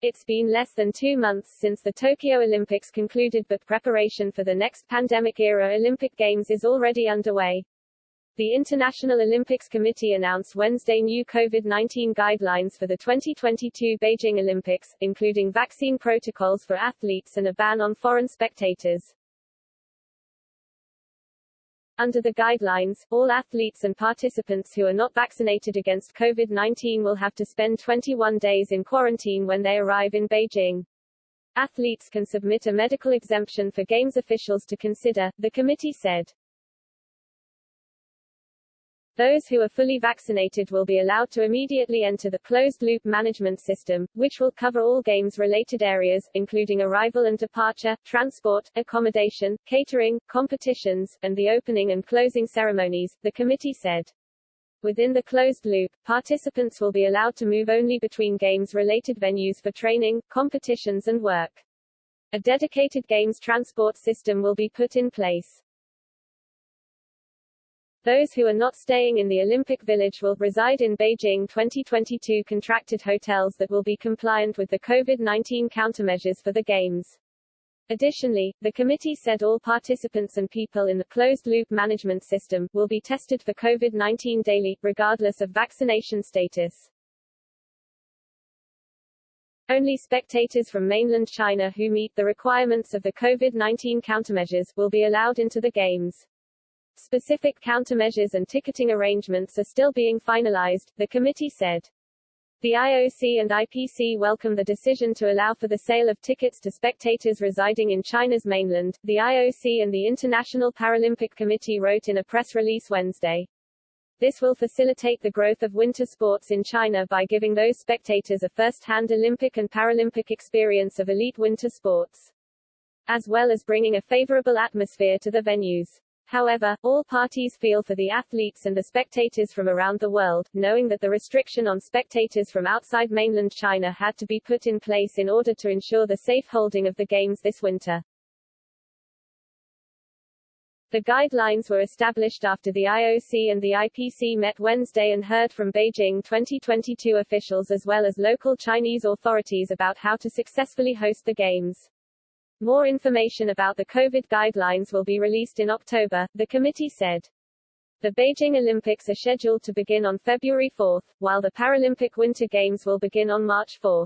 It's been less than 2 months since the Tokyo Olympics concluded, but preparation for the next pandemic-era Olympic Games is already underway. The International Olympics Committee announced Wednesday new COVID-19 guidelines for the 2022 Beijing Olympics, including vaccine protocols for athletes and a ban on foreign spectators. Under the guidelines, all athletes and participants who are not vaccinated against COVID-19 will have to spend 21 days in quarantine when they arrive in Beijing. Athletes can submit a medical exemption for Games officials to consider, the committee said. Those who are fully vaccinated will be allowed to immediately enter the closed-loop management system, which will cover all Games-related areas, including arrival and departure, transport, accommodation, catering, competitions, and the opening and closing ceremonies, the committee said. Within the closed loop, participants will be allowed to move only between Games-related venues for training, competitions and work. A dedicated Games transport system will be put in place. Those who are not staying in the Olympic Village will reside in Beijing 2022 contracted hotels that will be compliant with the COVID-19 countermeasures for the Games. Additionally, the committee said all participants and people in the closed-loop management system will be tested for COVID-19 daily, regardless of vaccination status. Only spectators from mainland China who meet the requirements of the COVID-19 countermeasures will be allowed into the Games. Specific countermeasures and ticketing arrangements are still being finalized, the committee said. The IOC and IPC welcome the decision to allow for the sale of tickets to spectators residing in China's mainland, the IOC and the International Paralympic Committee wrote in a press release Wednesday. This will facilitate the growth of winter sports in China by giving those spectators a first-hand Olympic and Paralympic experience of elite winter sports, as well as bringing a favorable atmosphere to the venues. However, all parties feel for the athletes and the spectators from around the world, knowing that the restriction on spectators from outside mainland China had to be put in place in order to ensure the safe holding of the Games this winter. The guidelines were established after the IOC and the IPC met Wednesday and heard from Beijing 2022 officials as well as local Chinese authorities about how to successfully host the Games. More information about the COVID guidelines will be released in October, the committee said. The Beijing Olympics are scheduled to begin on February 4, while the Paralympic Winter Games will begin on March 4.